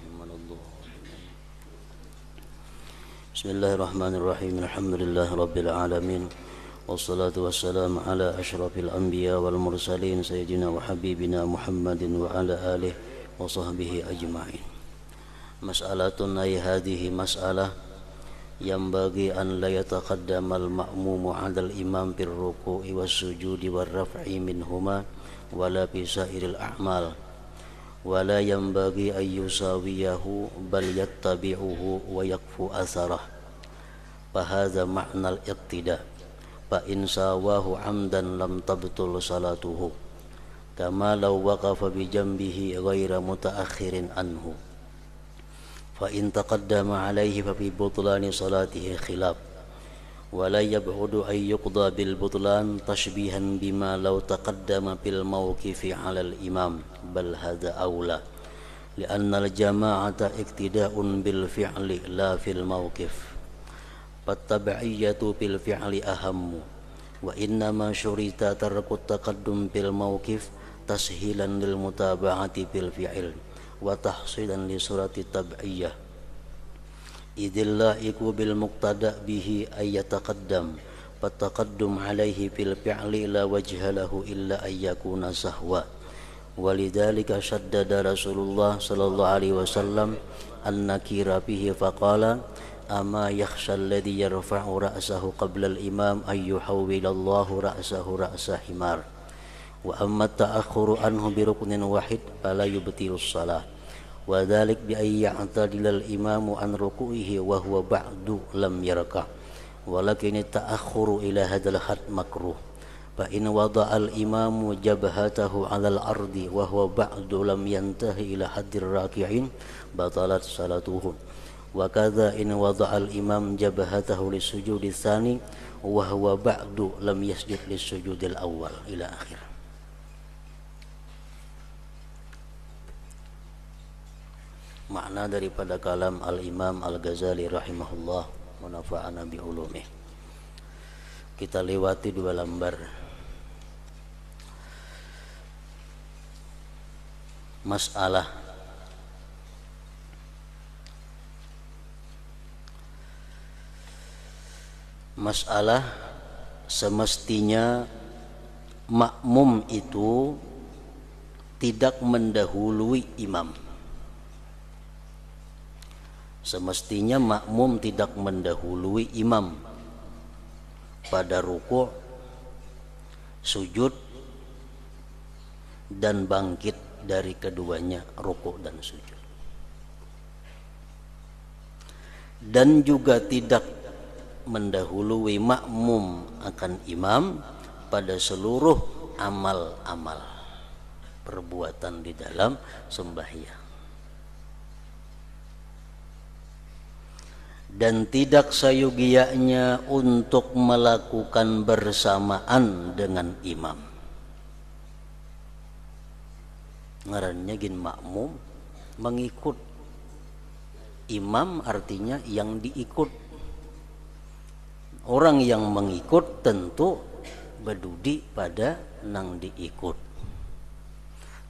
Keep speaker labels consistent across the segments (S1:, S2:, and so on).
S1: عليهم ولا الضالين. بسم الله الرحمن الرحيم. الحمد لله رب العالمين والصلاة والسلام على أشرف الأنبياء والمرسلين سيدنا وحبيبنا محمد وعلى آله وصحبه أجمعين. مسألة أي هذه مسألة ينبغي أن لا يتقدم المأموم على الإمام بالركوع والسجود والرفع منهما ولا بسائر الأعمال، ولا ينبغي أن يساويه بل يتبعه ويكفو أثره، فهذا معنى الاقتداء. فإن ساواه عمدا لم تبطل صلاته كما لو وقف بجنبه غير متأخر عنه، فإن تقدم عليه ففي بطلان صلاته خلاف، ولا يبعد أن يقضى بالبطلان تشبيها بما لو تقدم بالموقف على الإمام، بل هذا أولى، لأن الجماعة اقتداء بالفعل لا في الموقف، فالتبعية بالفعل أهم، وإنما شرط ترك التقدم بالموقف تسهيلا للمتابعة بالفعل وتحصيلا لصورة التبعية، إذ اللائق بالمقتدى به أن يتقدم، فالتقدم عليه بالفعل لا وجه له إلا أن يكون سهوا. ولذلك شدد رسول الله صلى الله عليه وسلم النكير به فقال: أما يخشى الذي يرفع رأسه قبل الإمام أن يحول الله رأسه رأس حمار، وأما التأخر عنه بركن واحد فلا يبطل الصلاة، وذلك بأن يعتدل الإمام عن ركوعه وهو بعد لم يركع، ولكن التأخر إلى هذا الحد مكروه، فإن وضع الإمام جبهته على الأرض وهو بعد لم ينتهي إلى حد الراكعين بطلت صلاته، وكذا إن وضع الإمام جبهته للسجود الثاني وهو بعد لم يسجد للسجود الأول إلى آخره. Makna daripada kalam Al-Imam Al-Ghazali rahimahullah, wa nafa'ana bi ulumih. Kita lewati dua lembar. Masalah semestinya makmum itu tidak mendahului imam. Semestinya makmum tidak mendahului imam pada rukuk, sujud, dan bangkit dari keduanya rukuk dan sujud. Dan juga tidak mendahului makmum akan imam pada seluruh amal-amal perbuatan di dalam sembahyang. Dan tidak sayogianya untuk melakukan bersamaan dengan imam. Ngarannya gin makmum, mengikut. Imam artinya yang diikut. Orang yang mengikut tentu berdudi pada nang diikut.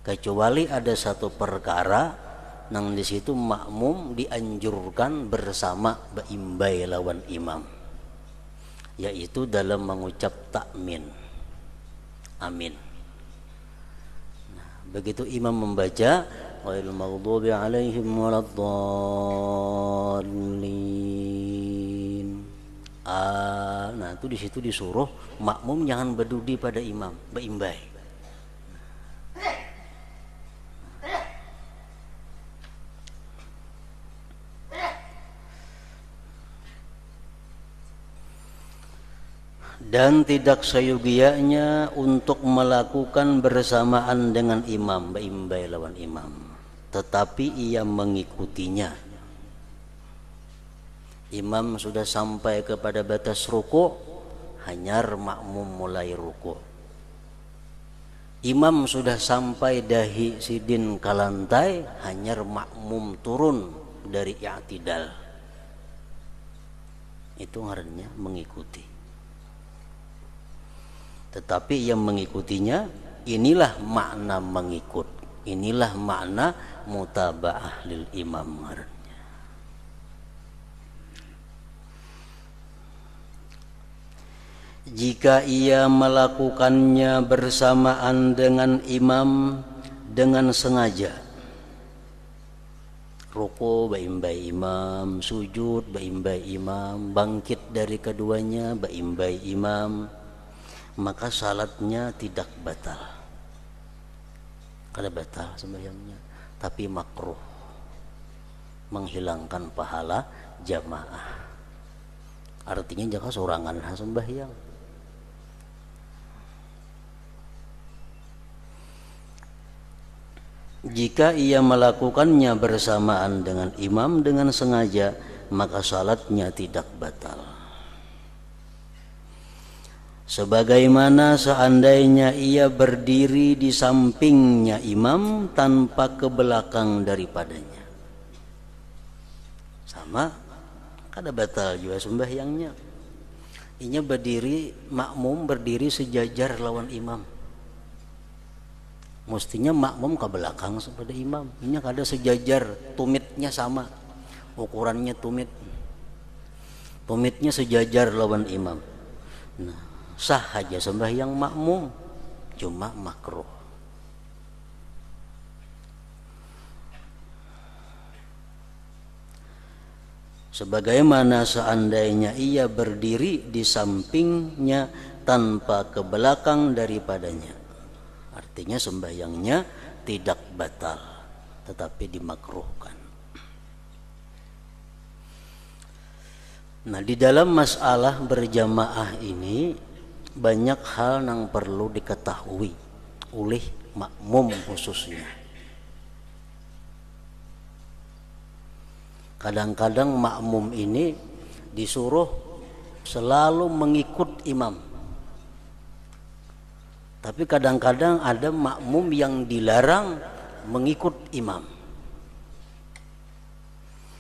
S1: Kecuali ada satu perkara nang di situ makmum dianjurkan bersama beimbai lawan imam, yaitu dalam mengucap takmin, amin. Nah, begitu imam membaca ghairil maghdubi alaihim waladdallin, nah itu di situ disuruh makmum jangan berdudi pada imam, beimbai. Dan tidak sayogianya untuk melakukan bersamaan dengan imam, beimbai lawan imam, tetapi ia mengikutinya. Imam sudah sampai kepada batas rukuk, hanyar makmum mulai rukuk. Imam sudah sampai dahi sidin kalantai, hanyar makmum turun dari i'tidal. Itu ngarannya mengikuti. Tetapi yang mengikutinya, inilah makna mengikut. Inilah makna mutaba'ah lil imam. Jika ia melakukannya bersamaan dengan imam dengan sengaja, ruku baimbai imam, sujud baimbai imam, bangkit dari keduanya baimbai imam, maka salatnya tidak batal. Kada batal sembahyangnya, tapi makruh, menghilangkan pahala jamaah. Artinya jika sorangan sembahyang. Jika ia melakukannya bersamaan dengan imam dengan sengaja, maka salatnya tidak batal. Sebagaimana seandainya ia berdiri di sampingnya imam tanpa ke belakang daripadanya. Sama, kada batal juga sembahyangnya. Inya berdiri, makmum berdiri sejajar lawan imam. Mestinya makmum ke belakang pada imam. Ini kada sejajar, tumitnya sama, ukurannya tumit, tumitnya sejajar lawan imam. Nah, sah aja sembahyang makmum, cuma makruh. Sebagaimana seandainya ia berdiri di sampingnya tanpa ke belakang daripadanya. Artinya sembahyangnya tidak batal, tetapi dimakruhkan. Nah, di dalam masalah berjamaah ini banyak hal yang perlu diketahui oleh makmum khususnya. Kadang-kadang makmum ini disuruh selalu mengikut imam. Tapi kadang-kadang ada makmum yang dilarang mengikut imam.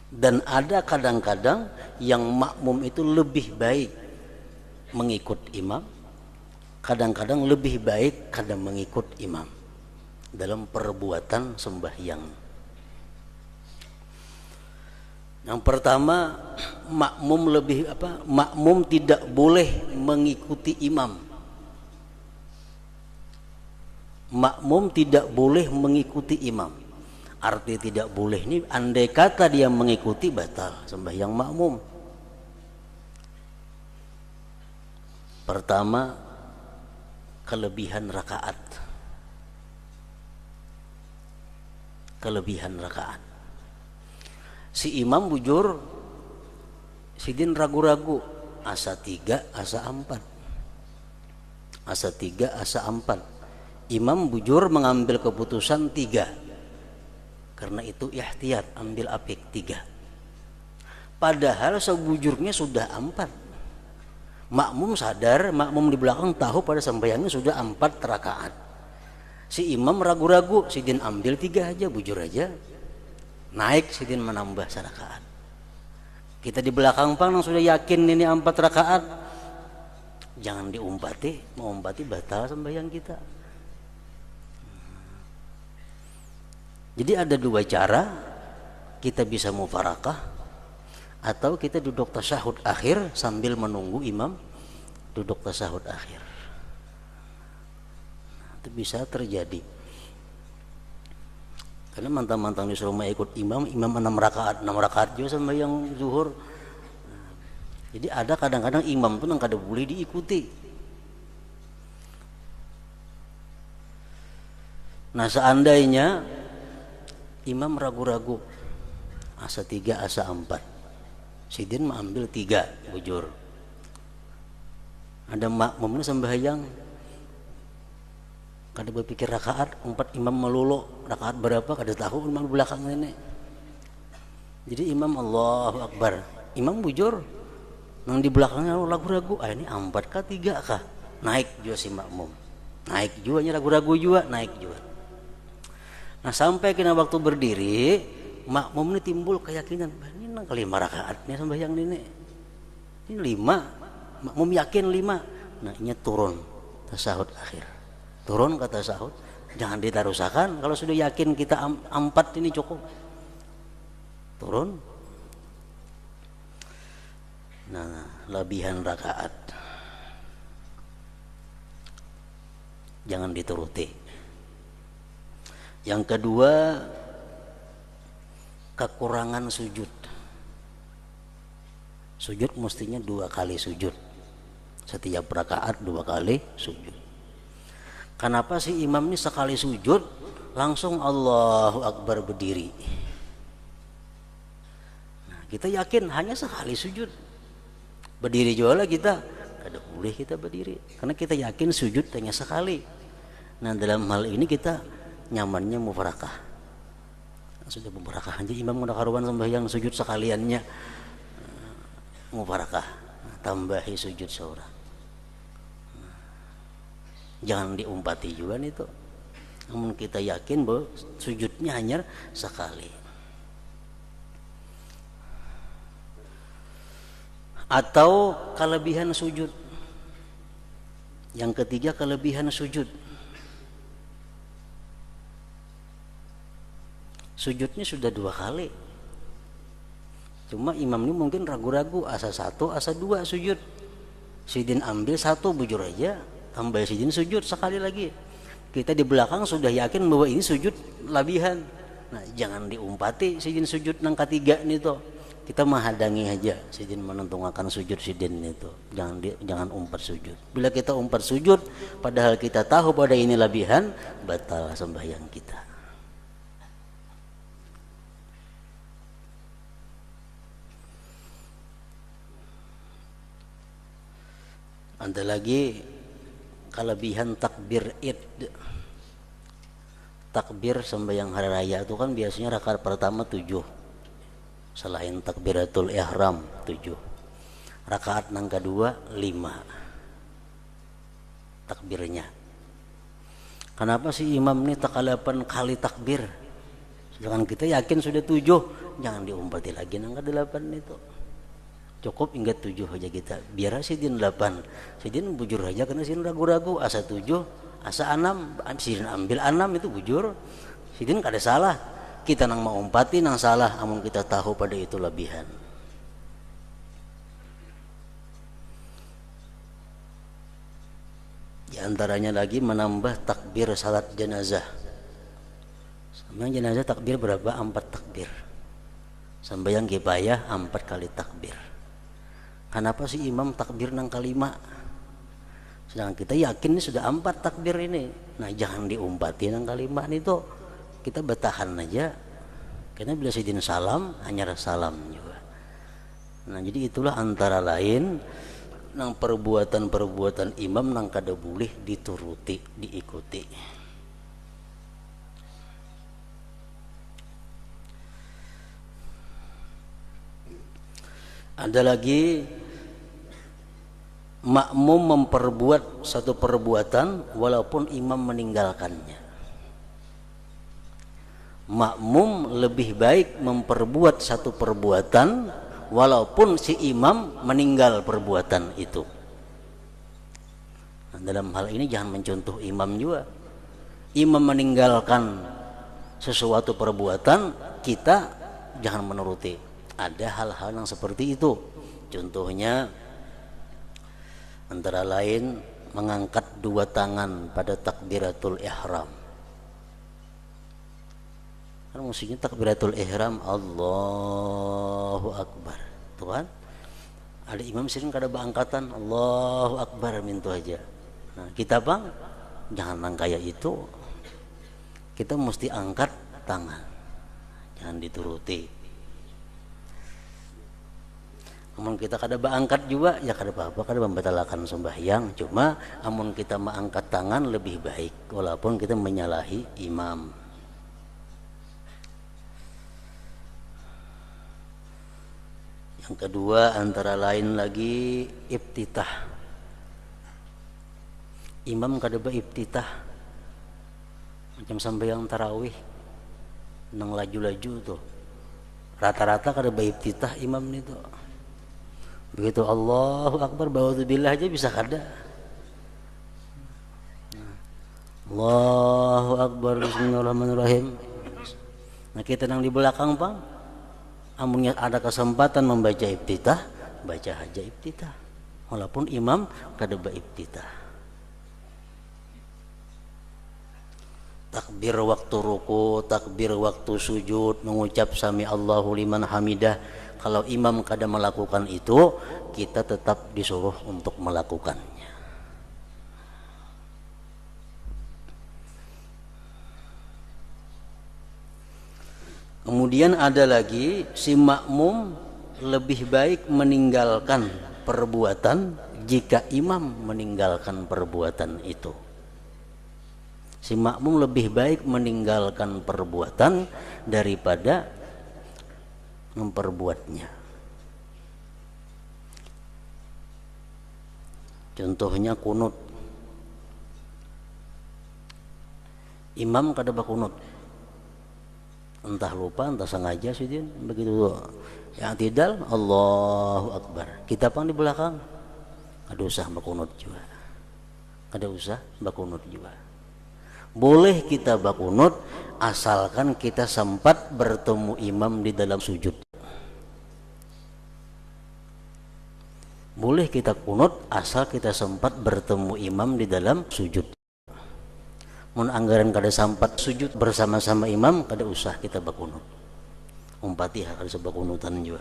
S1: Dan ada kadang-kadang yang makmum itu lebih baik mengikut imam, kadang-kadang lebih baik kada mengikut imam dalam perbuatan sembahyang. Yang pertama, makmum tidak boleh mengikuti imam. Makmum tidak boleh mengikuti imam. Arti tidak boleh ini, andai kata dia mengikuti, batal sembahyang makmum. Pertama, kelebihan rakaat. Kelebihan rakaat. Si imam bujur, sidin ragu-ragu, asa 3, asa 4. Asa 3, asa 4. Imam bujur mengambil keputusan 3. Karena itu ihtiyat, ambil apik 3. Padahal sebujurnya sudah 4. Makmum sadar, makmum di belakang tahu pada sembahyangnya sudah 4 rakaat. Si imam ragu-ragu, sidin ambil 3 aja, bujur aja. Naik sidin menambah rakaat. Kita di belakang pang sudah yakin ini 4 rakaat. Jangan diumpati, mengumpati batal sembahyang kita. Jadi ada 2 cara, kita bisa mufarakah atau kita duduk tasyahud akhir sambil menunggu imam duduk tasyahud akhir. Itu bisa terjadi. Karena mantang-mantang disuruh ikut imam 6 rakaat juga sembahyang zuhur. Jadi ada kadang-kadang imam pun yang kada boleh diikuti. Nah, seandainya imam ragu-ragu, asa 3, asa 4, sidin mengambil 3, bujur. Ada makmumnya sembahyang, kada berpikir rakaat, 4 imam melulu, rakaat berapa kada tahu, imam belakang ini. Jadi imam Allahu Akbar, imam bujur, nang di belakangnya ragu-ragu, ini 4 kah 3 kah? Naik juga si makmum, naik juga, ragu-ragu juga, naik juga. Nah, sampai kena waktu berdiri, makmum ini timbul keyakinan, ini nang ke 5 rakaatnya sembahyang ini 5, makmum yakin 5. Nah, ini turun tasyahud akhir, turun ke tasyahud Jangan ditarusakan. Kalau sudah yakin kita 4 ini cukup, turun. Nah, lebihan rakaat jangan dituruti. Yang kedua, kekurangan sujud. Sujud mestinya 2 kali sujud. Setiap rakaat 2 kali sujud. Kenapa sih imam ini sekali sujud langsung Allahu Akbar berdiri? Nah, kita yakin hanya sekali sujud. Berdiri juga lah kita, kada boleh kita berdiri karena kita yakin sujud hanya sekali. Nah, dalam hal ini kita nyamannya mufarakah. Sudah mufarakah aja, imam udah karuan sembahyang sujud sekaliannya mufarakah, tambahi sujud seorang. Jangan diumpati juga itu. Namun kita yakin bahwa sujudnya hanya sekali. Atau kelebihan sujud. Yang ketiga, kelebihan sujud. Sujudnya sudah 2 kali. Cuma imam ini mungkin ragu-ragu, asa 1, asa 2 sujud. Sidin ambil 1 bujur aja, tambah sidin sujud sekali lagi. Kita di belakang sudah yakin bahwa ini sujud lebihan. Nah, jangan diumpati sidin sujud nang ketiga nih toh. Kita menghadangi aja sidin menentungkan sujud sidin itu. Jangan umpat sujud. Bila kita umpat sujud padahal kita tahu pada ini lebihan, batal sembahyang kita. Ada lagi kelebihan takbir id. Takbir sembahyang hari raya itu kan biasanya rakaat pertama 7. Selain takbiratul ihram 7. Rakaat nang kedua 5 takbirnya. Kenapa sih imam ini takalapan kali takbir? Sedangkan kita yakin sudah 7. Jangan diumpati lagi nang ke-8 itu. Cukup hingga 7 aja kita. Biar sidin 8. Sidin bujur aja karena sidin ragu-ragu. Asa 7, asa 6. Sidin ambil 6 itu bujur. Sidin kada salah. Kita nang mau umpati nang salah, amun kita tahu pada itu lebihan. Di antaranya lagi menambah takbir salat jenazah. Sembahyang jenazah takbir berapa? 4 takbir. Sembahyang kifayah 4 kali takbir. Kenapa sih imam takbir nang kelima? Sedangkan kita yakin ini sudah 4 takbir ini. Nah, jangan diumpati nang kelima itu. Kita bertahan aja. Karena bila sidin salam, hanya salam juga. Nah, jadi itulah antara lain nang perbuatan-perbuatan imam nang kada boleh dituruti, diikuti. Ada lagi makmum memperbuat satu perbuatan walaupun imam meninggalkannya. Makmum lebih baik memperbuat satu perbuatan walaupun si imam meninggal perbuatan itu. Nah, dalam hal ini jangan mencontoh imam juga. Imam meninggalkan sesuatu perbuatan, kita jangan menuruti. Ada hal-hal yang seperti itu. Contohnya antara lain mengangkat 2 tangan pada takbiratul ihram. Kan musiknya takbiratul ihram Allahu Akbar. Tuh kan? Ada imam sering kada berangkatan Allahu Akbar mintu aja. Nah, kita bang jangan nang kayak itu. Kita mesti angkat tangan. Jangan dituruti. Amun kita kada berangkat juga ya kada apa-apa, kada membatalkan sembahyang. Cuma amun kita mengangkat tangan lebih baik walaupun kita menyalahi imam. Yang kedua antara lain lagi iftitah. Imam kada beriftitah macam sembahyang tarawih nang laju-laju tuh. Rata-rata kada beriftitah imam itu. Begitu Allahu Akbar ba'udzubillah aja bisa kada. Nah, Allahu Akbar, bismillahirrahmanirrahim. Nah kita yang di belakang Bang, amunnya ada kesempatan membaca iftitah, baca aja iftitah. Walaupun imam kada ba iftitah. Takbir waktu ruku, takbir waktu sujud, mengucap sami Allahu liman hamidah. Kalau imam kada melakukan itu, kita tetap disuruh untuk melakukannya. Kemudian ada lagi, si makmum lebih baik meninggalkan perbuatan jika imam meninggalkan perbuatan itu. Si makmum lebih baik meninggalkan perbuatan daripada memperbuatnya. Contohnya kunut. Imam kada bakunut, entah lupa entah sengaja sih dia begitu. Yang tidak Allahu Akbar, kita pang di belakang kada usah bakunut juga, kada usah bakunut juga. Boleh kita bakunut asalkan kita sempat bertemu imam di dalam sujud. Boleh kita kunut asal kita sempat bertemu imam di dalam sujud. Mun anggaran kada sempat sujud bersama-sama imam, kada usah kita bakunut. Fatihah kada sebakunutan juga.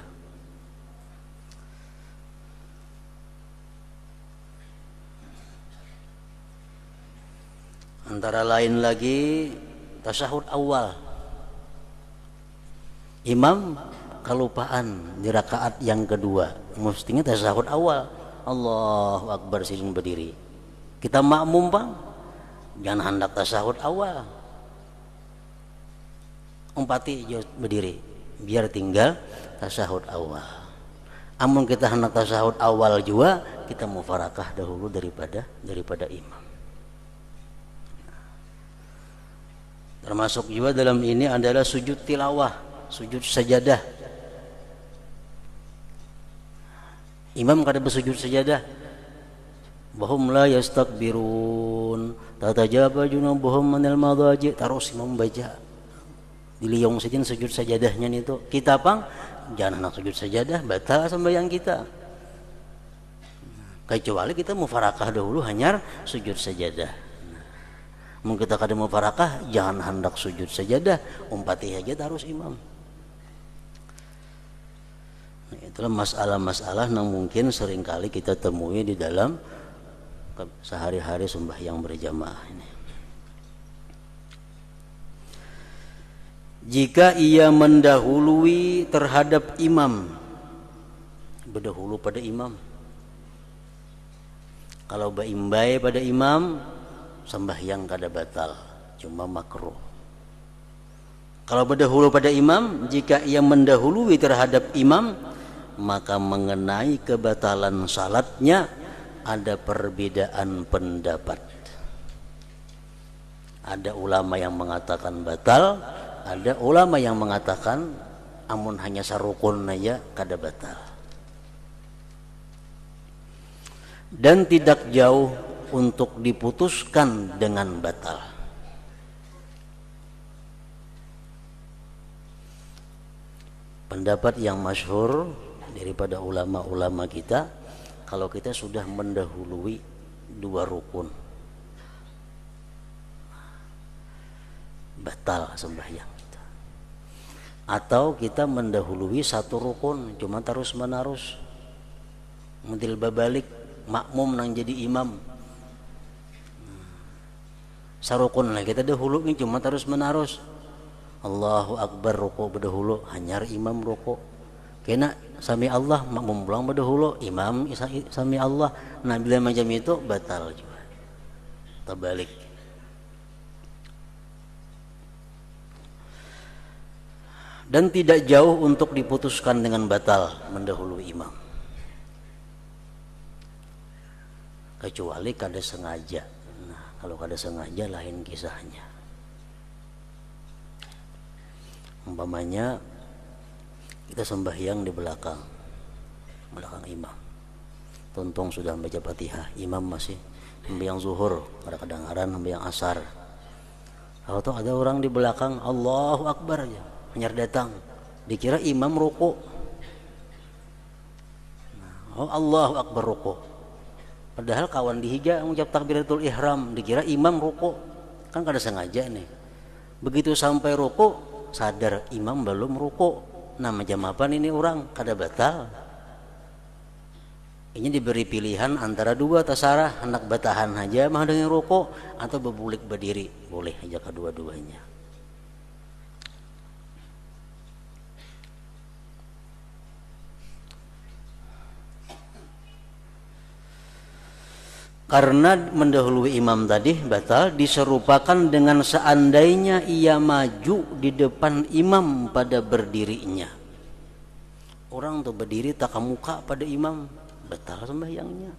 S1: Antara lain lagi tasyahud awal. Imam kelupaan di rakaat yang kedua, mestinya tasyahud awal. Allahu Akbar silin berdiri. Kita makmum Bang, jangan hendak tasyahud awal. Umpati berdiri, biar tinggal tasyahud awal. Amun kita hendak tasyahud awal juga, kita mufarakah dahulu daripada imam. Termasuk juga dalam ini adalah sujud tilawah, sujud sajadah. Imam kada bersujud sajadah. Bahum la yastakbirun, tatajaba junubuhum manil madaji. Terus imam baca. Diliung saja sujud sajadahnya itu. Kita pang jangan nak sujud sajadah, batal sembahyang kita. Kecuali kita mufarakah dahulu hanya sujud sajadah. Mungkin kita kada mufarakah, jangan hendak sujud sajadah, Fatihah aja terus imam. Nah, itulah masalah-masalah yang mungkin seringkali kita temui di dalam sehari-hari sembahyang berjamaah ini. Jika ia mendahului terhadap imam, berdahulu pada imam. Kalau baimbai pada imam, sembahyang kada batal, cuma makruh. Kalau berdahulu pada imam, jika ia mendahului terhadap imam, maka mengenai kebatalan salatnya ada perbedaan pendapat. Ada ulama yang mengatakan batal, ada ulama yang mengatakan amun hanya sarukun aja kada batal. Dan tidak jauh untuk diputuskan dengan batal. Pendapat yang masyhur daripada ulama-ulama kita, kalau kita sudah mendahului dua rukun, batal sembahyang kita. Atau kita mendahului satu rukun, cuma terus menerus, mudil babalik, makmum nang jadi imam. Sarukun lah kita dahulu ini cuma terus menerus. Allahu Akbar ruku berdahulu, hanyar imam ruku. Kena sami Allah makmum pulang berdahulu, imam sami Allah. Nah bila macam itu batal juga. Terbalik. Dan tidak jauh untuk diputuskan dengan batal mendahului imam. Kecuali kada sengaja. Kalau kada sengaja lain kisahnya. Umpamanya kita sembahyang di belakang imam. Tontong sudah membaca Fatihah, imam masih sembahyang zuhur, kadang-kadang sembahyang asar. Tahu-tahu ada orang di belakang Allahu Akbar aja, hanyar datang, dikira imam ruku. Oh Allahu Akbar ruku. Padahal kawan dihiga mengucap takbiratul ihram, dikira imam ruku. Kan kada sengaja nih. Begitu sampai ruku, sadar imam belum ruku. Nama jamapan ini orang kada batal. Ini diberi pilihan antara dua tasarah, hendak batahan aja mah dengan ruku atau berbulik berdiri, boleh aja kedua-duanya. Karena mendahului imam tadi batal diserupakan dengan seandainya ia maju di depan imam pada berdirinya. Orang tuh berdiri tak muka pada imam, batal sembahyangnya.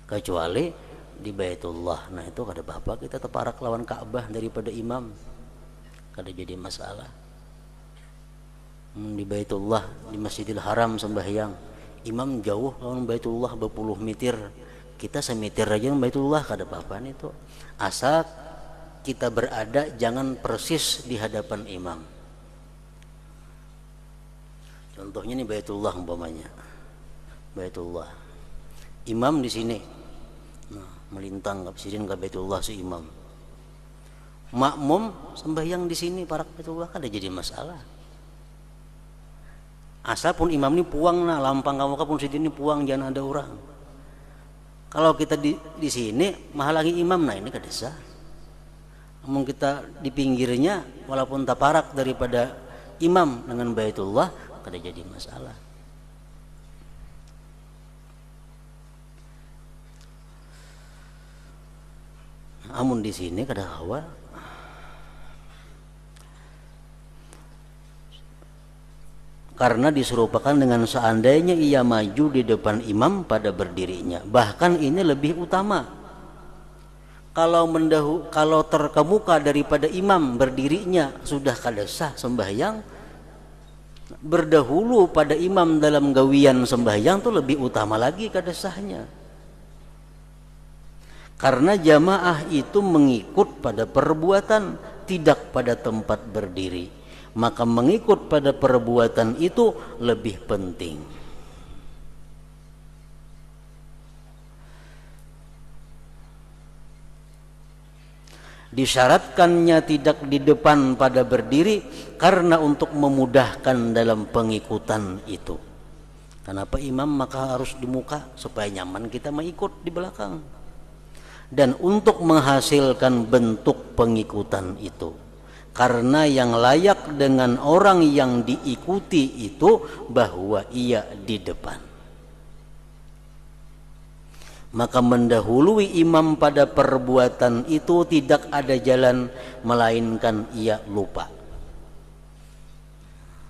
S1: Kecuali di Baitullah, nah itu kada apa-apa kita teparak lawan Ka'bah daripada imam, kada jadi masalah. Di Baitullah, di Masjidil Haram sembahyang, imam jauh lawan Baitullah berpuluh meter, kita semeter aja dengan Baitullah kada apa-apa itu, asal kita berada jangan persis di hadapan imam. Contohnya nih Baitullah umpamanya, Baitullah, imam di sini, nah, melintang ke sini ke Baitullah si imam, makmum sembahyang di sini para Baitullah kada jadi masalah. Asal pun imam ini puang nah lampang kamu pun sini puang jangan ada orang. Kalau kita di sini mahal lagi imam, nah ini kada sah. Namun kita di pinggirnya walaupun taparak daripada imam dengan Baitullah kada jadi masalah. Namun di sini kada hawa. Karena diserupakan dengan seandainya ia maju di depan imam pada berdirinya. Bahkan ini lebih utama. Kalau terkemuka daripada imam berdirinya sudah kada sah sembahyang, berdahulu pada imam dalam gawian sembahyang itu lebih utama lagi kada sahnya. Karena jamaah itu mengikut pada perbuatan, tidak pada tempat berdiri. Maka mengikut pada perbuatan itu lebih penting. Disyaratkannya tidak di depan pada berdiri karena untuk memudahkan dalam pengikutan itu. Kenapa imam maka harus di muka supaya nyaman kita mengikut di belakang. Dan untuk menghasilkan bentuk pengikutan itu. Karena yang layak dengan orang yang diikuti itu bahwa ia di depan. Maka mendahului imam pada perbuatan itu tidak ada jalan melainkan ia lupa.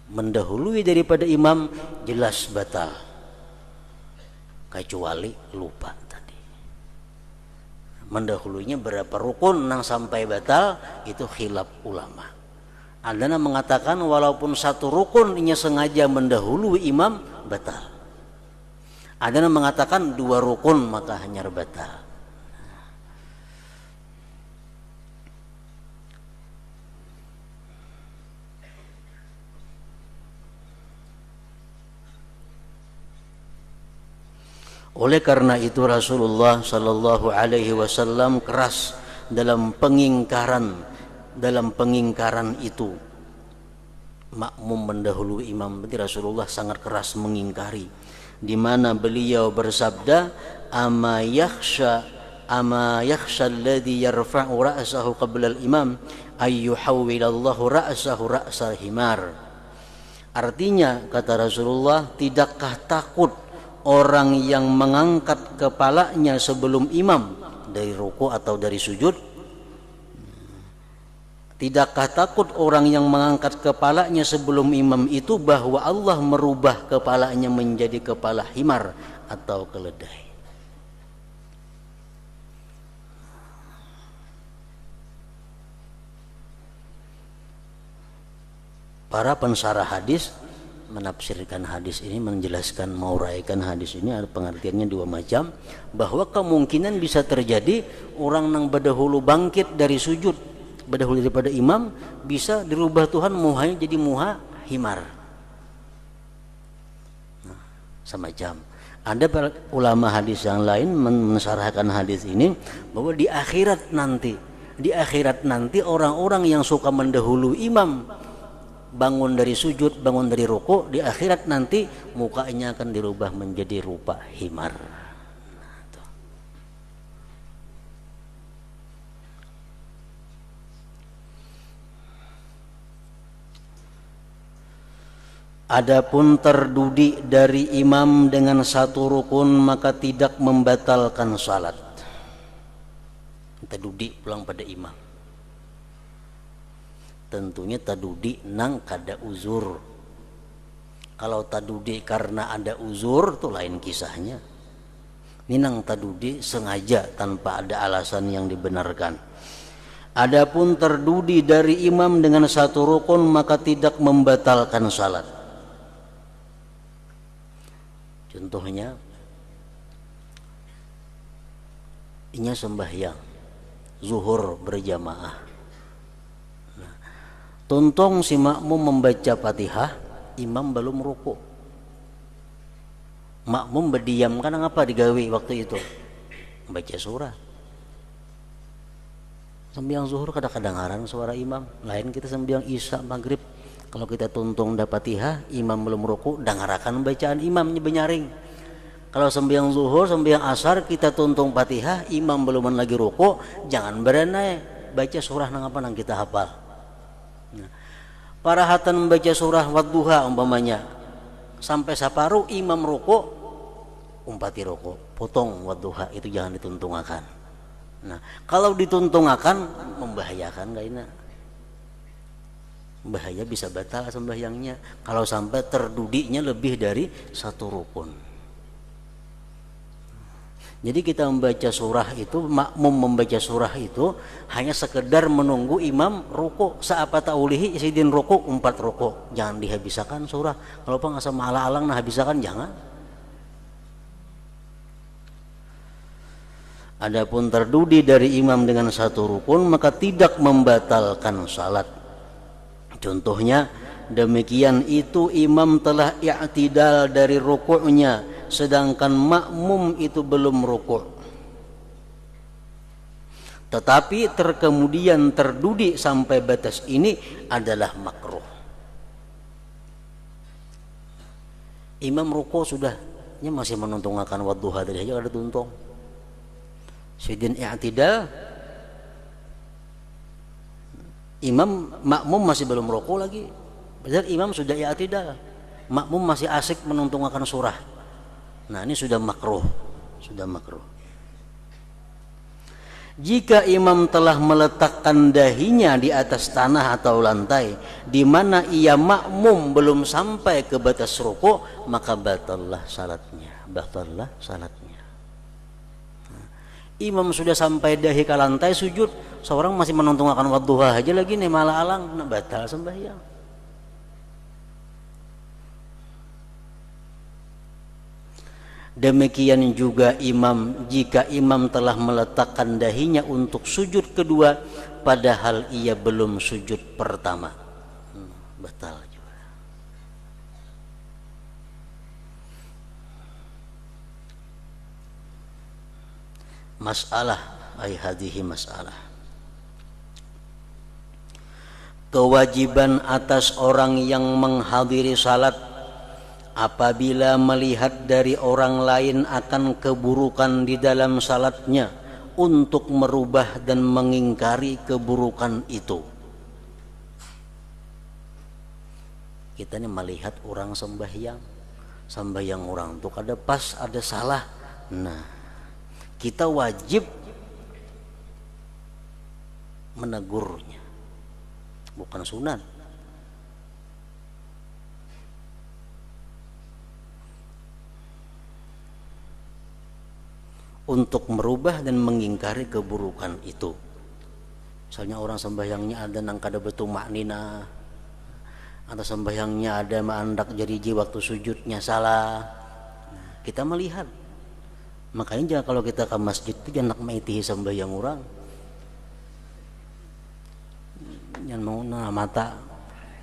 S1: Mendahului daripada imam jelas batal. Kecuali lupa. Mendahulunya berapa rukun nang sampai batal itu khilaf ulama. Ada yang mengatakan walaupun satu rukun inya sengaja mendahului imam batal. Ada yang mengatakan dua rukun maka hanya batal. Oleh karena itu Rasulullah Sallallahu Alaihi Wasallam keras dalam pengingkaran itu. Makmum mendahului imam, berarti Rasulullah sangat keras mengingkari. Di mana beliau bersabda, ama yakhsha alladhi yarfa'u ra'sahu qabla al-imam ayyuhawwilallahu ra'sahu ra'sal himar. Artinya kata Rasulullah, tidakkah takut orang yang mengangkat kepalanya sebelum imam dari ruku atau dari sujud? Tidakkah takut orang yang mengangkat kepalanya sebelum imam itu bahwa Allah merubah kepalanya menjadi kepala himar atau keledai? Para pensarah hadis menafsirkan hadis ini, menjelaskan, mauraikan hadis ini, ada pengertiannya dua macam, bahwa kemungkinan bisa terjadi orang yang berdahulu bangkit dari sujud, berdahulu daripada imam, bisa dirubah Tuhan muhanya jadi muha himar. Nah, semacam. Ada ulama hadis yang lain mensarahkan hadis ini bahwa di akhirat nanti orang-orang yang suka mendahului imam bangun dari sujud, bangun dari rukuk, di akhirat nanti mukanya akan dirubah menjadi rupa himar. Adapun terdudi dari imam dengan satu rukun maka tidak membatalkan salat. Terdudi pulang pada imam. Tentunya tadudi nang kada uzur. Kalau tadudi karena ada uzur itu lain kisahnya. Ini nang tadudi sengaja tanpa ada alasan yang dibenarkan. Adapun terdudi dari imam dengan satu rukun maka tidak membatalkan salat. Contohnya inya sembahyang zuhur berjamaah. Tuntung si makmum membaca Fatihah, imam belum rukuk. Makmum berdiam, kan ngapa digawe waktu itu? Baca surah. Sembiang zuhur kadang-kadang suara imam. Lain kita sembiang isya maghrib. Kalau kita tuntung dapat Fatihah, imam belum rukuk, dengarakan bacaan imamnya benyaring. Kalau sembiang zuhur, sembiang asar kita tuntung Fatihah, imam belum lagi rukuk, jangan berenai baca surah nang apa nang kita hafal. Nah, para hatan membaca surah Wadduha umpamanya sampai saparuh imam rukuk, umpati rukuk, potong Wadduha, itu jangan dituntungakan. Nah, kalau dituntungakan membahayakan gak ini? Bahaya, bisa batal sembahyangnya kalau sampai terdudinya lebih dari satu rukun. Jadi kita membaca surah itu, makmum membaca surah itu hanya sekedar menunggu imam rukuk. Saapa taulihi isidin rukuk, 4 rukuk. Jangan dihabiskan surah. Kalau apa nggak sama ala-alang nah habiskan, jangan. Adapun terdudi dari imam dengan satu rukun maka tidak membatalkan salat. Contohnya demikian itu imam telah i'tidal dari rukuknya sedangkan makmum itu belum rukuk, tetapi terkemudian terdudi sampai batas ini adalah makruh. Imam rukuk sudahnya masih menuntungakan Wadduha tadi aja ada tuntung. Sidin i'tidal, imam makmum masih belum rukuk lagi. Padahal imam sudah i'tidal, makmum masih asik menuntungakan surah. Nah, ini sudah makruh, sudah makruh. Jika imam telah meletakkan dahinya di atas tanah atau lantai di mana ia makmum belum sampai ke batas rukuk, maka batallah salatnya, batallah salatnya. Nah, imam sudah sampai dahi ke lantai sujud, seorang masih menuntungakan Wadduha aja lagi nih malah alang, nah batal sembahyang. Demikian juga imam jika imam telah meletakkan dahinya untuk sujud kedua padahal ia belum sujud pertama, batal juga. Masalah ay hadhihi masalah. Kewajiban atas orang yang menghadiri salat apabila melihat dari orang lain akan keburukan di dalam salatnya untuk merubah dan mengingkari keburukan itu. Kita ini melihat orang sembahyang orang tuh ada pas ada salah. Nah, kita wajib menegurnya, bukan sunat. Untuk merubah dan mengingkari keburukan itu. Misalnya orang sembahyangnya ada nang kada betul maknina, atau sembahyangnya ada mandak jeriji waktu sujudnya salah. Kita melihat. Makanya jangan kalau kita ke masjid itu jangan nak maitihi sembahyang orang. Jangan mau mata.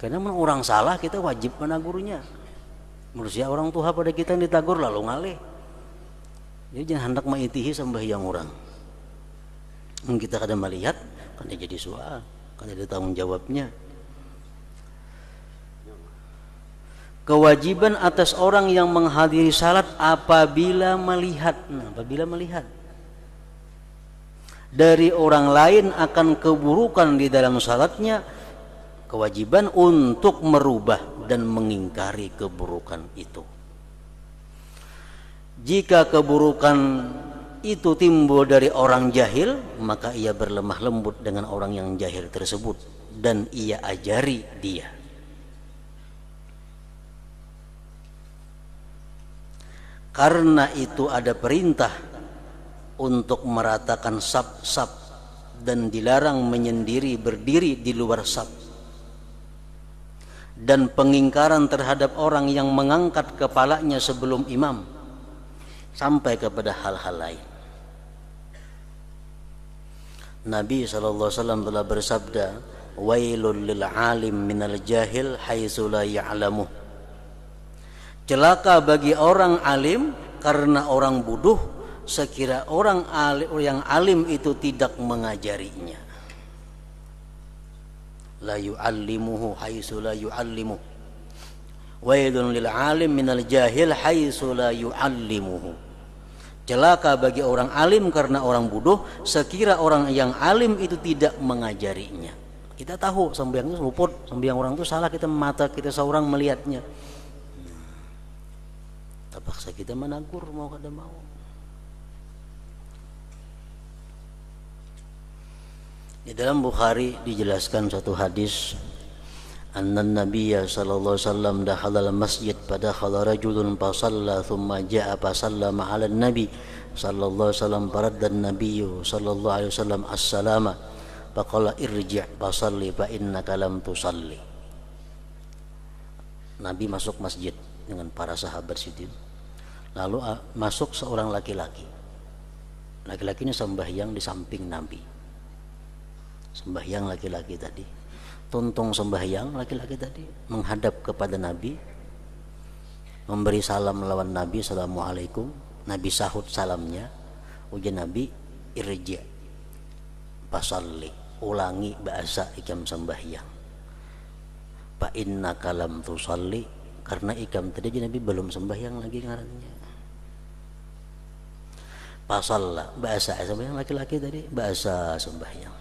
S1: Karena orang salah kita wajib menagurnya. Manusia orang tua pada kita yang ditagur lalu ngalih. Jadi jangan hendak maitihi sembahyang orang. Kita kadang melihat kan dia jadi soal, kan ada tanggung jawabnya. Kewajiban atas orang yang menghadiri salat apabila melihat dari orang lain akan keburukan di dalam salatnya, kewajiban untuk merubah dan mengingkari keburukan itu. Jika keburukan itu timbul dari orang jahil, maka ia berlemah lembut dengan orang yang jahil tersebut dan ia ajari dia. Karena itu ada perintah untuk meratakan saf-saf dan dilarang menyendiri berdiri di luar saf, dan pengingkaran terhadap orang yang mengangkat kepalanya sebelum imam, sampai kepada hal-hal lain. Nabi SAW telah bersabda, wailul lil alim minal jahil haitsu la ya'lamu. Celaka bagi orang alim karena orang bodoh sekira orang yang alim itu tidak mengajarinya. La yu'allimuhu haitsu la yu'allimu. Wailun lil alim minal jahil haitsu la yu'allimuhu. Celaka bagi orang alim karena orang bodoh sekira orang yang alim itu tidak mengajarinya. Kita tahu sembahyang itu luput, sembahyang orang itu salah, kita mata kita seorang melihatnya. Terpaksa kita menegur mau kada mau. Di dalam Bukhari dijelaskan satu hadis, anna nabiyya sallallahu alaihi wasallam dakhala al-masjid fadakhala rajulun fasalla thumma jaa fasallama 'ala an-nabi sallallahu alaihi wasallam faradda an-nabiyyu sallallahu alaihi wasallam as-salama faqala irji' fasalli fa innaka lam tusalli. Nabi masuk masjid dengan para sahabat situ. Lalu masuk seorang laki-laki. Laki-laki ini sembahyang di samping Nabi. Sembahyang laki-laki tadi. Tuntung sembahyang laki-laki tadi menghadap kepada Nabi, memberi salam melawan Nabi, assalamualaikum. Nabi sahut salamnya. Ujar Nabi, irji' fasalli, ulangi bahasa ikam sembahyang. Fa innaka lam tusalli, karena ikam tadi Nabi belum sembahyang lagi ngarannya. Fasalla, bahasa sembahyang laki-laki tadi, bahasa sembahyang.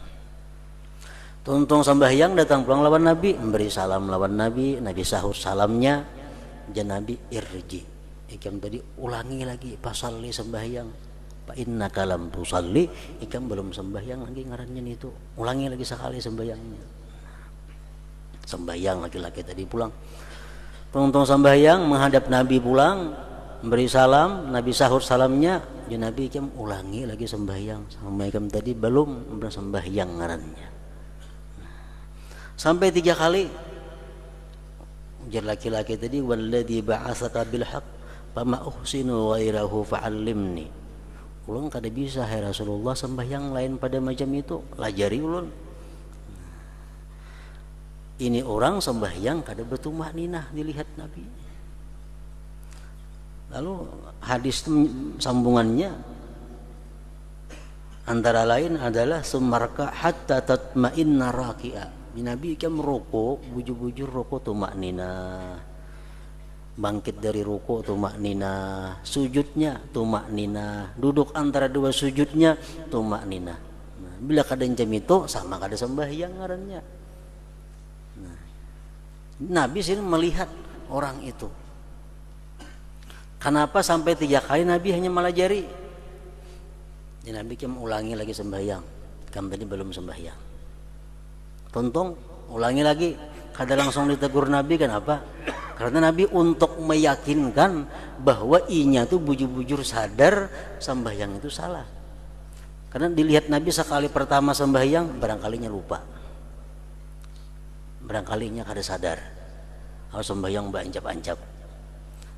S1: Tuntung sembahyang datang pulang lawan Nabi, memberi salam lawan Nabi, Nabi sahut salamnya. Jan Nabi irji, ikam tadi ulangi lagi fasalli sembahyang. Fa innaka lam tusalli, ikam belum sembahyang lagi ngarannya itu. Ulangi lagi sekali sembahyangnya. Sembahyang laki-laki tadi pulang. Tuntung sembahyang menghadap Nabi pulang, memberi salam, Nabi sahut salamnya. Ya Nabi ikam ulangi lagi sembahyang, sama ikam tadi belum sembahyang ngarannya. Sampai 3 kali. Ujar laki-laki tadi, walladzi ba'atsaka bil haqq fama uhsinu ghairahu fa'allimni. Ulun kada bisa hai Rasulullah sembahyang lain pada macam itu, lajari ulun. Ini orang sembahyang kada bertumak ninah dilihat Nabi. Lalu hadis sambungannya antara lain adalah sumarka hatta tatma'inna raki'a. Nabi kan merokok, bujur-bujur rokok tumak ninah. Bangkit dari rukuk tumak ninah, sujudnya tumak ninah, duduk antara dua sujudnya tumak ninah. Nah, bila kadang jam itu sama kada sembahyang ngarannya. Nabi sini melihat orang itu. Kenapa sampai 3 kali Nabi hanya melajari? Jadi Nabi kan ulangi lagi sembahyang. Kamu tadi belum sembahyang. Tuntung ulangi lagi. Kada langsung ditegur Nabi, kenapa? Karena Nabi untuk meyakinkan bahwa inya tuh bujur-bujur sadar sembahyang itu salah. Karena dilihat Nabi sekali pertama sembahyang barangkalinya lupa. Barangkalinya kada sadar. harus sembahyang bancap-ancap.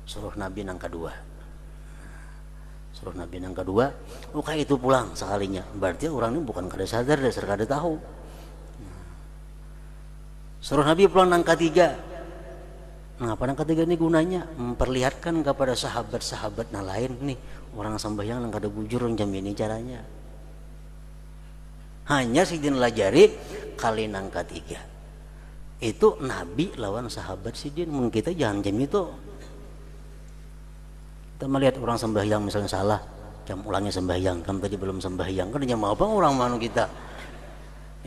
S1: Suruh Nabi nang kedua. Kayak itu pulang sekalinya. Berarti orang ini bukan kada sadar, dasar kada tahu. Suruh Nabi pulang nang ketiga. Nah, apa nang ketiga ini gunanya? Memperlihatkan kepada sahabat-sahabat yang lain nih, orang sembahyang nang kada bujur jam ini caranya. Hanya sidin lajari kali nang ketiga. Itu Nabi lawan sahabat sidin. Mun kita jangan jam itu. Kita melihat orang sembahyang misalnya salah, jam ulangnya sembahyang, kan tadi belum sembahyang, kan jam apa orang manu kita.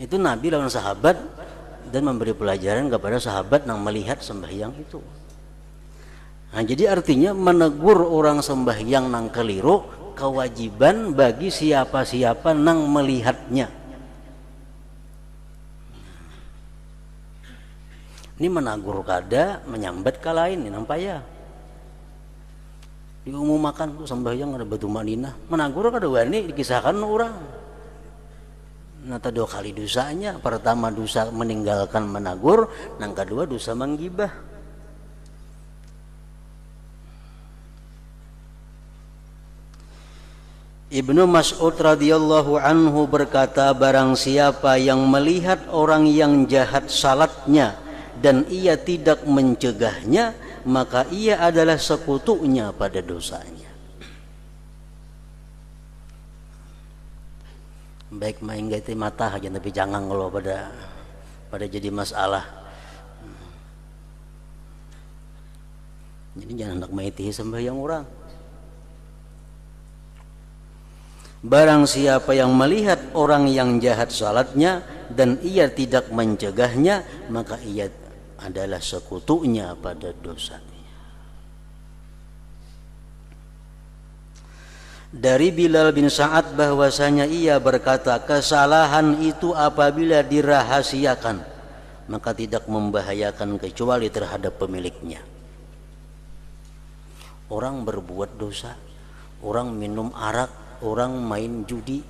S1: Itu Nabi lawan sahabat dan memberi pelajaran kepada sahabat yang melihat sembahyang itu. Nah, jadi artinya menegur orang sembahyang nang keliru kewajiban bagi siapa-siapa nang melihatnya. Ini menagur kada, menyambat ka lain, ini nampaya. Diumumakan tuh sembahyang ada batu madinah, menagur kada wani dikisahkan orang. Nata 2 kali dosanya. Pertama dosa meninggalkan menagur, nang kedua dosa menggibah. Ibnu Mas'ud radhiyallahu anhu berkata, barang siapa yang melihat orang yang jahat salatnya dan ia tidak mencegahnya, maka ia adalah sekutunya pada dosanya. Baik main gaiti mata aja tapi jangan kalau pada jadi masalah. Jadi jangan hendak maitihi sembahyang orang. Barang siapa yang melihat orang yang jahat salatnya dan ia tidak mencegahnya, maka ia adalah sekutunya pada dosanya. Dari Bilal bin Sa'ad bahwasanya ia berkata, kesalahan itu apabila dirahasiakan maka tidak membahayakan kecuali terhadap pemiliknya. Orang berbuat dosa, orang minum arak, orang main judi,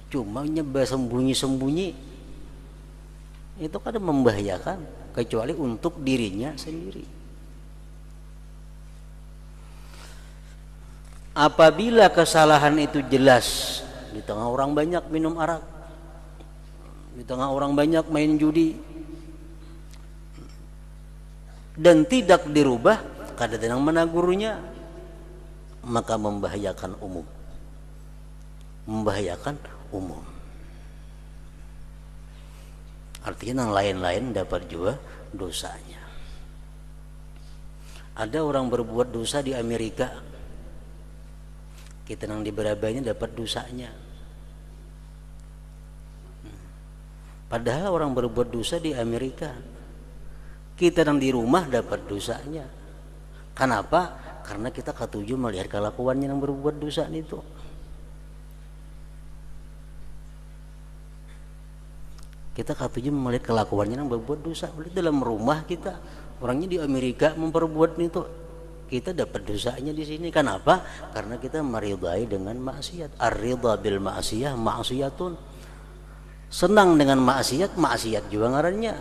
S1: cuma nyoba sembunyi-sembunyi, itu kan membahayakan kecuali untuk dirinya sendiri. Apabila kesalahan itu jelas, di tengah orang banyak minum arak, di tengah orang banyak main judi, dan tidak dirubah, kada tenang menagurnya, maka membahayakan umum. Artinya yang lain-lain dapat juga dosanya. Ada orang berbuat dosa di Amerika, kita yang di Berabanya dapat dosanya. Padahal orang berbuat dosa di Amerika, kita yang di rumah dapat dosanya. Kenapa? Karena kita ketujuh melihat kelakuannya yang berbuat dosa itu. Kita ketujuh melihat kelakuannya yang berbuat dosa. Dalam rumah kita, orangnya di Amerika memperbuat itu, kita dapat dosanya di sini. Kenapa? Karena kita meridai dengan maksiat. Ar-ridha bil ma'siyah ma'siyatun. Senang dengan maksiat, maksiat juga ngarannya.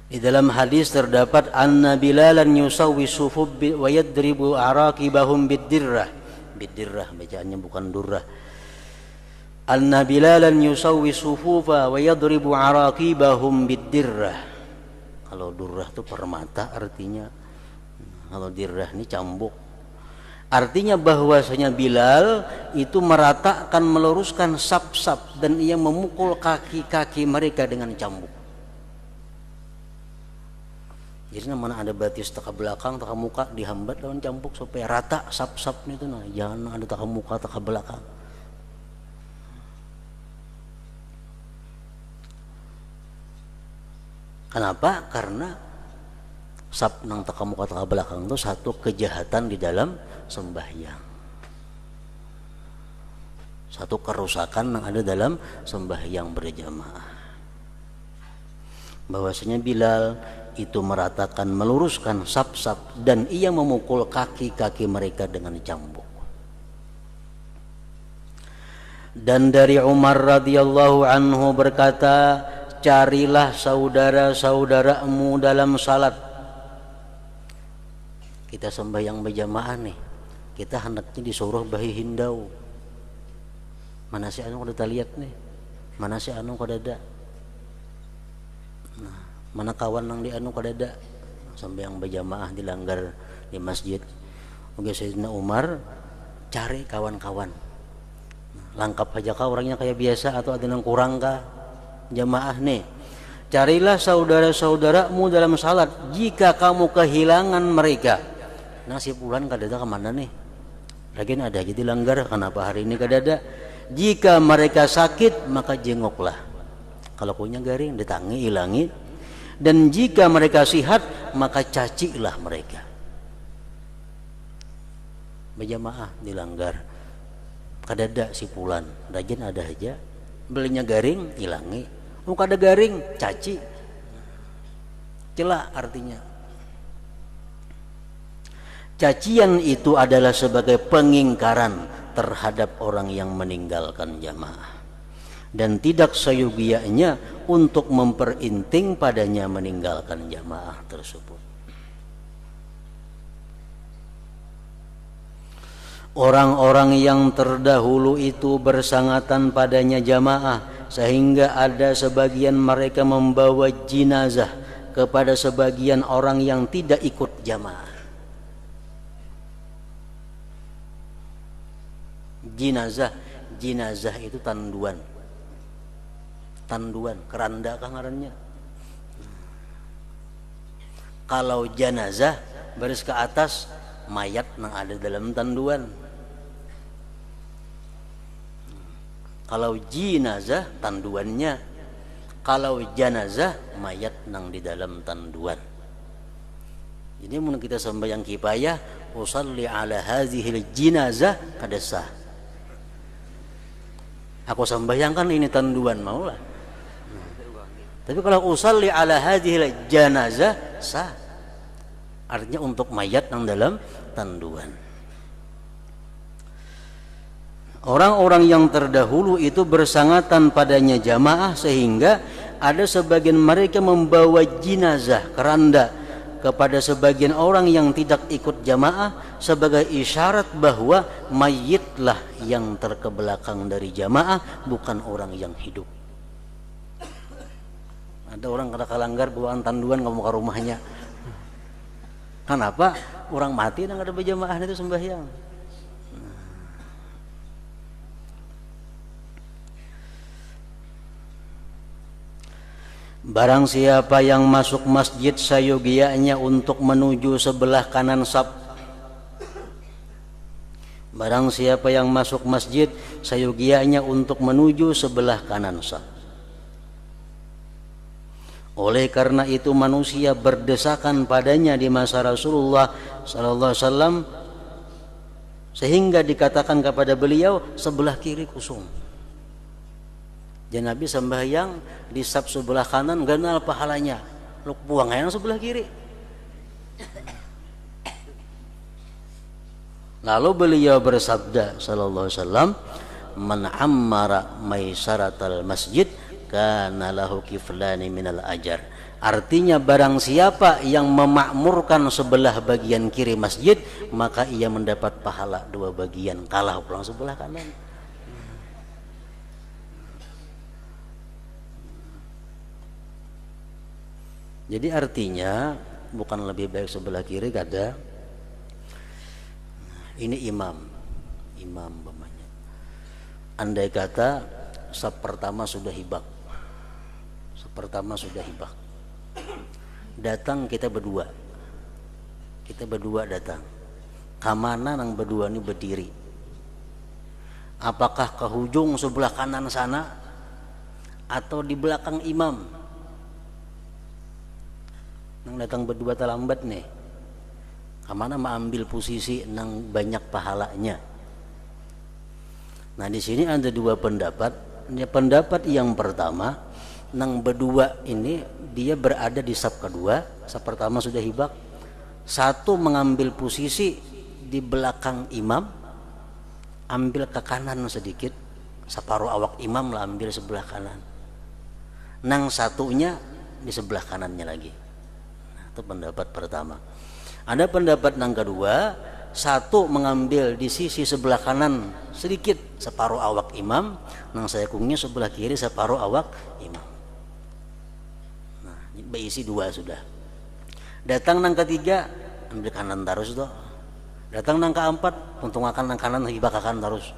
S1: Di dalam hadis terdapat anna Bilalan yusawwi sufub wa yadribu araqibahum bid-dirrah. Bid-dirrah bacaannya bukan durrah. Anna Bilalan yusawwi sufufa wa yadribu araqibahum bid-dirrah. Kalau durrah itu permata artinya. Kalau dirrah ini cambuk. Artinya bahwasanya Bilal itu meratakan, meluruskan sap-sap, dan ia memukul kaki-kaki mereka dengan cambuk. Jadi mana ada batis tak belakang, tak muka dihambat lawan cambuk supaya rata sap-sapnya itu. Nah, jangan ada tak muka, tak belakang. Kenapa? Karena sap nang tak muka, tak belakang itu satu kejahatan di dalam sembahyang, satu kerusakan yang ada dalam sembahyang berjamaah. Bahwasanya Bilal itu meratakan, meluruskan sap-sap, dan ia memukul kaki-kaki mereka dengan cambuk. Dan dari Umar radhiyallahu anhu berkata, carilah saudara-saudaramu dalam salat. Kita sembahyang berjamaah nih, kita hendaknya disuruh bahi hindau. Mana si anu kada lihat nih, mana si anu kada ada, nah, mana kawan nang di anu kada ada. Sembahyang berjamaah dilanggar di masjid. Oke, Sayyidina Umar cari kawan-kawan, lengkap aja kah orangnya kayak biasa atau ada yang kurang kah jamaah nih. Carilah saudara-saudaramu dalam salat jika kamu kehilangan mereka. Nah si fulan kadada kemana nih? Lagian ada aja dilanggar, kenapa hari ini kadada? Jika mereka sakit maka jengoklah. Kalau punya garing ditangi ilangi. Dan jika mereka sihat maka cacilah mereka. Berjamaah dilanggar, kadada si fulan, lagian ada aja belinya garing ilangi. Kada garing caci, celak artinya. Cacian itu adalah sebagai pengingkaran terhadap orang yang meninggalkan jamaah, dan tidak seyogianya untuk memperinting padanya meninggalkan jamaah tersebut. Orang-orang yang terdahulu itu bersangatan padanya jamaah, sehingga ada sebagian mereka membawa jenazah kepada sebagian orang yang tidak ikut jamaah. Jenazah itu tanduan, keranda kah ngarannya. Kalau jenazah baris ke atas mayat yang ada dalam tanduan. Kalau jenazah tanduannya, kalau jenazah mayat nang di dalam tanduan. Jadi mun kita sembahyang kifayah, usalli ala hadhil jenazah kada sah. Aku sembahyangkan ini tanduan maulah. Tapi kalau usalli ala hadhil jenazah sah. Artinya untuk mayat yang dalam tanduan. Orang-orang yang terdahulu itu bersangatan padanya jamaah, sehingga ada sebagian mereka membawa jenazah keranda kepada sebagian orang yang tidak ikut jamaah sebagai isyarat bahwa mayitlah yang terkebelakang dari jamaah, bukan orang yang hidup. Ada orang kada kalanggar bawaan tanduan kamu ke rumahnya. Kenapa? Orang mati dan ada berjamaah itu sembahyang. Barang siapa yang masuk masjid sayogianya untuk menuju sebelah kanan saf. Barang siapa yang masuk masjid sayogianya untuk menuju sebelah kanan saf. Oleh karena itu manusia berdesakan padanya di masa Rasulullah sallallahu alaihi wasallam, sehingga dikatakan kepada beliau sebelah kiri kosong. Dan Nabi sembahyang di saf sebelah kanan ganal pahalanya, lu buang yang sebelah kiri. Lalu beliau bersabda sallallahu alaihi wasallam, man ammara maisaratal masjid kana lahu kiflani minal ajar. Artinya barang siapa yang memakmurkan sebelah bagian kiri masjid, maka ia mendapat pahala dua bagian, kalah pulang sebelah kanan. Jadi artinya bukan lebih baik sebelah kiri kada. Ini imam bapaknya. Andai kata saf pertama sudah hibak, datang kita berdua datang. Kamana nang berdua ini berdiri? Apakah ke hujung sebelah kanan sana atau di belakang imam? Nang datang berdua terlambat nih, kamana mengambil posisi nang banyak pahalanya. Nah di sini ada dua pendapat. Pendapat yang pertama, nang berdua ini dia berada di saf kedua, saf pertama sudah hibak. Satu mengambil posisi di belakang imam, ambil ke kanan sedikit, separuh awak imam lah ambil sebelah kanan. nang satunya di sebelah kanannya lagi. Nah, itu pendapat pertama. Ada pendapat yang kedua, satu mengambil di sisi sebelah kanan sedikit separuh awak imam, nang sayakungnya sebelah kiri separuh awak imam. Nah, berisi dua sudah. Datang nang ketiga ambil kanan terus toh. Datang nang keempat untung akan nang kanan hibak akan terus.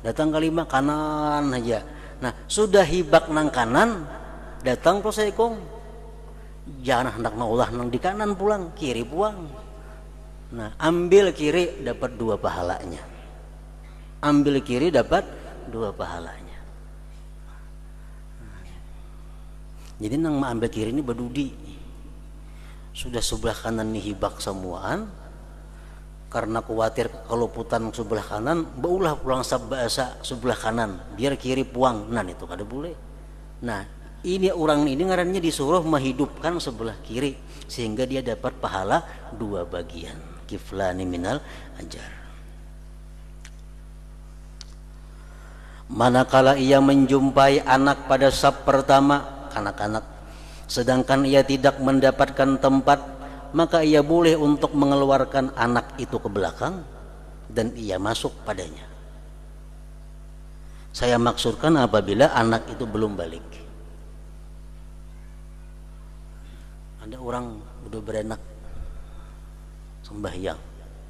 S1: Datang kelima kanan aja. Nah, sudah hibak nang kanan, datang pro sayakung. Jangan hendak naulah nang di kanan pulang, kiri pulang. Nah, ambil kiri dapat dua pahalanya. Ambil kiri dapat dua pahalanya. Jadi nang ambil kiri ini badudi. Sudah sebelah kanan nih hibak semuaan. Karena khawatir kalau putan sebelah kanan, baulah pulang bahasa sebelah kanan, biar kiri puang. Nah, itu kada boleh. Nah, ini orang ini ngarannya disuruh menghidupkan sebelah kiri sehingga dia dapat pahala dua bagian. Kiflani minal ajar. Manakala ia menjumpai anak pada saf pertama, kanak-kanak, sedangkan ia tidak mendapatkan tempat, maka ia boleh untuk mengeluarkan anak itu ke belakang dan ia masuk padanya. Saya maksudkan apabila anak itu belum balik. Ada orang udah berenak sembahyang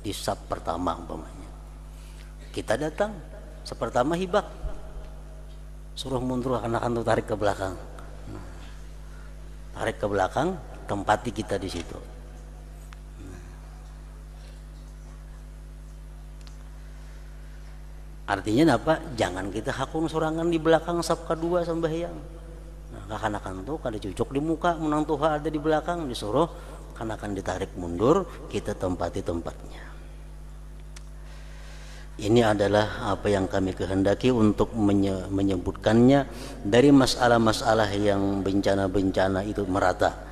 S1: di saf pertama umpamanya. Kita datang sepertama hibak, suruh mundur anak-anak tarik ke belakang. Tarik ke belakang, tempati kita di situ. Artinya apa? Jangan kita hakung sorangan di belakang saf kedua sembahyang. Nah, kanakan tuh kada cucuk di muka, menang Tuhan ada di belakang, disuruh kanakan ditarik mundur, kita tempati tempatnya. Ini adalah apa yang kami kehendaki untuk menyebutkannya dari masalah-masalah yang bencana-bencana itu merata.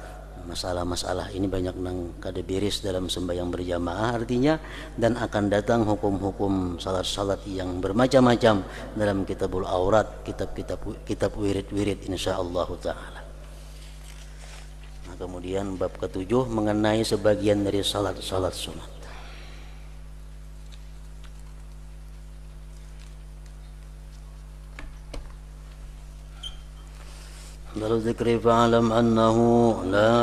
S1: Masalah-masalah ini banyak nang kada beres dalam sembahyang berjamaah artinya, dan akan datang hukum-hukum salat-salat yang bermacam-macam dalam kitabul aurat, kitab wirid-wirid insyaallah taala. Nah, kemudian bab ketujuh mengenai sebagian dari salat-salat sunat. Dalam zikri fa'alam annahu la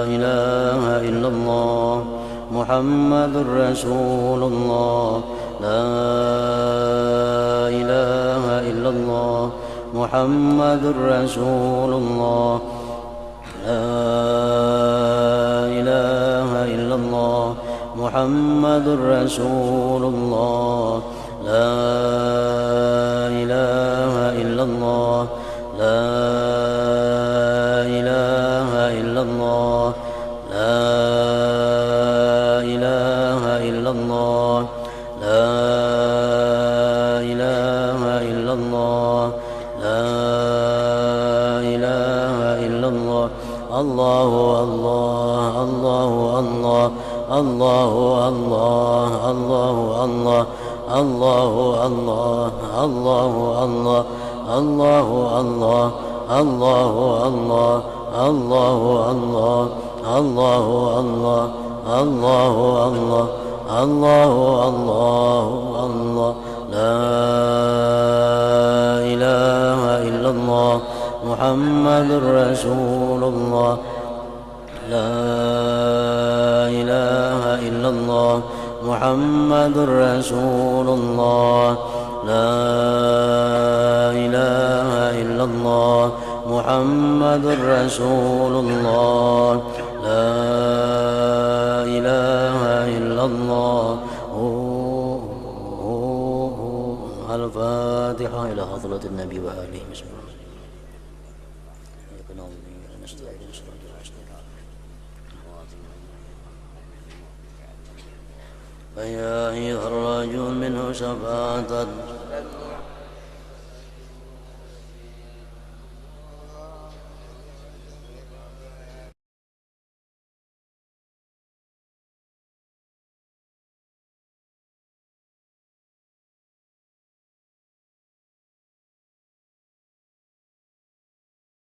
S1: ilaha illallah Muhammadur Rasulullah, la ilaha illallah Muhammadur Rasulullah, la ilaha illallah Muhammadur Rasulullah, la ilaha illallah, la ilaha illallah, la ilaha illallah, la ilaha illallah, la ilaha illallah. Allahu Allah, Allahu Allah, Allahu Allah, Allahu Allah, Allahu Allah, Allahu Allah, Allahu Allah, Allahu Allah, Allahu Allah, Allahu Allah, Allahu Allah, Allahu Allah, la ilaha illallah Muhammadur Rasulullah, la ilaha illallah Muhammadur Rasulullah, la ilaha illallah Muhammadur Rasulullah, la ilaha illallah. Al-Fatihah ila hadratin Nabi wa alihi bismillah. فيا أيها الرجل منه شفاعة